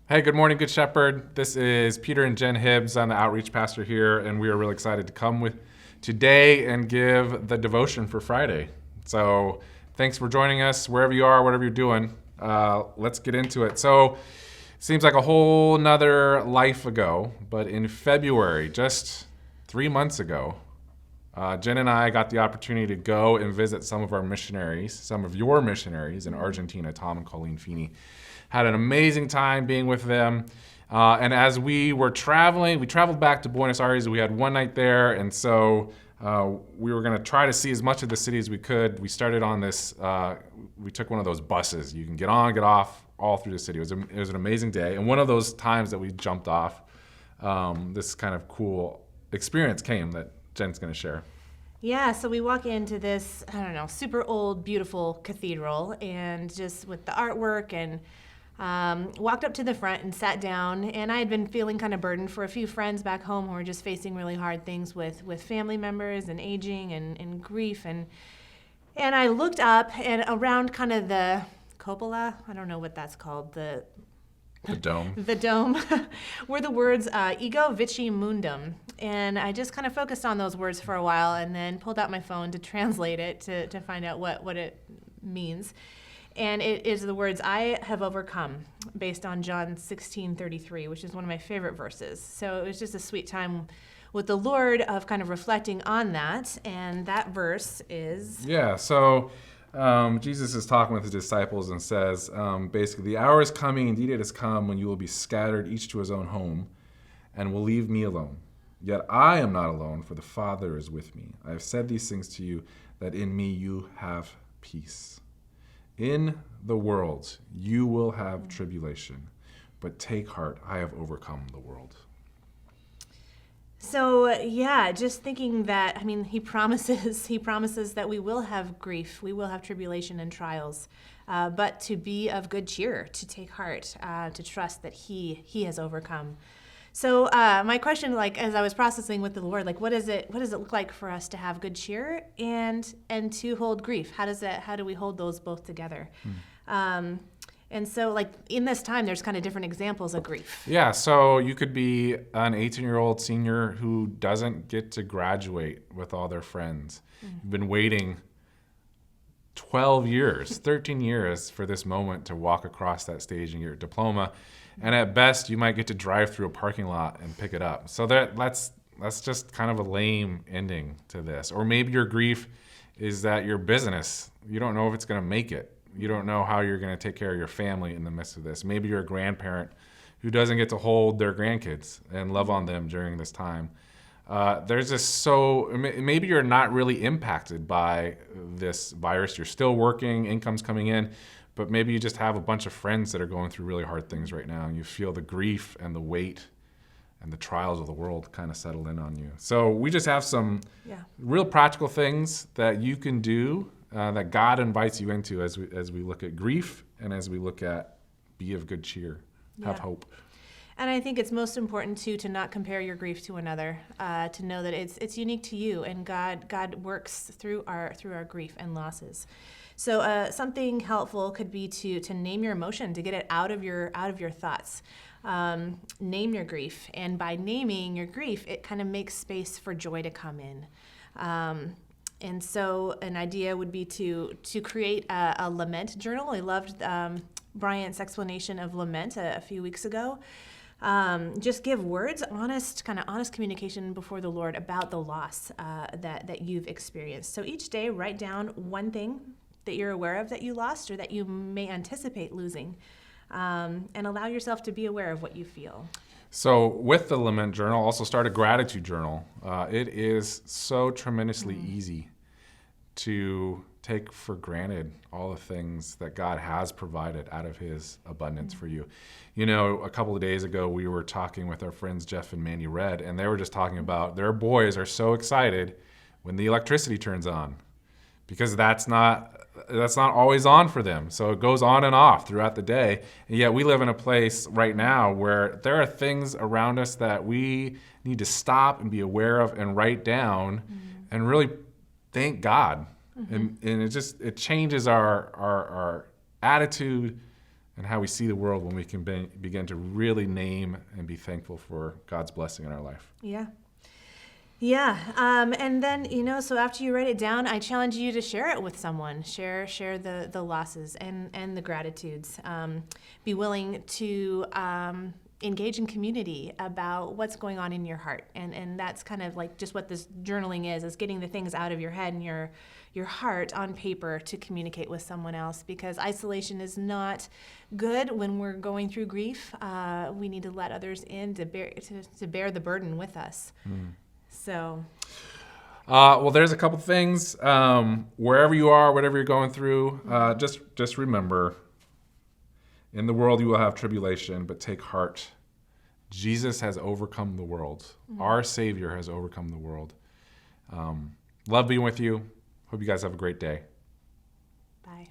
Hey, good morning, Good Shepherd. This is Peter and Jenn Hibbs. I'm the outreach pastor here, and we are really excited to come with today and give the devotion for Friday. So thanks for joining us wherever you are, whatever you're doing. Let's get into it. So it seems like a whole nother life ago, but in February, just 3 months ago, Jenn and I got the opportunity to go and visit some of our missionaries, some of your missionaries in Argentina, Tom and Colleen Feeney. Had an amazing time being with them. And as we were traveling, we traveled back to Buenos Aires. We had one night there, and so we were going to try to see as much of the city as we could. We started on this, we took one of those buses. You can get on, get off, all through the city. It was an amazing day. And one of those times that we jumped off, this kind of cool experience came that Jen's going to share. Yeah, so we walk into this, super old, beautiful cathedral, and just with the artwork and walked up to the front and sat down, and I had been feeling kind of burdened for a few friends back home who were just facing really hard things with family members and aging and grief, and I looked up and around kind of the cupola, I don't know what that's called, The dome. the dome, were the words Ego Vici Mundum. And I just kind of focused on those words for a while and then pulled out my phone to translate it to find out what it means. And it is the words, I have overcome, based on John 16:33, which is one of my favorite verses. So it was just a sweet time with the Lord of kind of reflecting on that. And that verse is... Yeah, so Jesus is talking with his disciples and says, basically, the hour is coming, indeed it has come, when you will be scattered, each to his own home, and will leave me alone. Yet I am not alone, for the Father is with me. I have said these things to you, that in me you have peace. In the world you will have tribulation, but take heart, I have overcome the world. So yeah, just thinking that, he promises that we will have grief, we will have tribulation and trials, but to be of good cheer, to take heart, to trust that He has overcome. So my question, as I was processing with the Lord, what does it look like for us to have good cheer and to hold grief? How do we hold those both together? And so, in this time, there's kind of different examples of grief. Yeah, so you could be an 18-year-old senior who doesn't get to graduate with all their friends. You've been waiting 12 years, 13 years for this moment to walk across that stage and get your diploma. And at best, you might get to drive through a parking lot and pick it up. So that's just kind of a lame ending to this. Or maybe your grief is that your business, you don't know if it's going to make it. You don't know how you're going to take care of your family in the midst of this. Maybe you're a grandparent who doesn't get to hold their grandkids and love on them during this time. Maybe you're not really impacted by this virus. You're still working, income's coming in, but maybe you just have a bunch of friends that are going through really hard things right now, and you feel the grief and the weight and the trials of the world kind of settle in on you. So we just have some real practical things that you can do that God invites you into as we look at grief and as we look at be of good cheer, have hope. And I think it's most important to not compare your grief to another, to know that it's unique to you, and God works through our grief and losses. So something helpful could be to name your emotion, to get it out of your thoughts. Name your grief, and by naming your grief, it kind of makes space for joy to come in. And so an idea would be to create a lament journal. I loved Bryant's explanation of lament a few weeks ago. Just give words, honest communication before the Lord about the loss that you've experienced. So each day, write down one thing that you're aware of that you lost or that you may anticipate losing, and allow yourself to be aware of what you feel. So with the lament journal, also start a gratitude journal. It is so tremendously easy to take for granted all the things that God has provided out of his abundance for you. You know, a couple of days ago, we were talking with our friends Jeff and Mandy Red, and they were just talking about their boys are so excited when the electricity turns on, because that's not always on for them. So it goes on and off throughout the day. And yet we live in a place right now where there are things around us that we need to stop and be aware of and write down and really thank God. And it changes our attitude and how we see the world when we can begin to really name and be thankful for God's blessing in our life. Yeah. Yeah. And then, so after you write it down, I challenge you to share it with someone. Share the losses and the gratitudes. Be willing to engage in community about what's going on in your heart. And that's kind of like just what this journaling is getting the things out of your head and your heart on paper to communicate with someone else, because isolation is not good when we're going through grief. We need to let others in to bear the burden with us. So, well, there's a couple things. Wherever you are, whatever you're going through, just remember, in the world you will have tribulation, but take heart. Jesus has overcome the world. Our Savior has overcome the world. Love being with you. Hope you guys have a great day. Bye.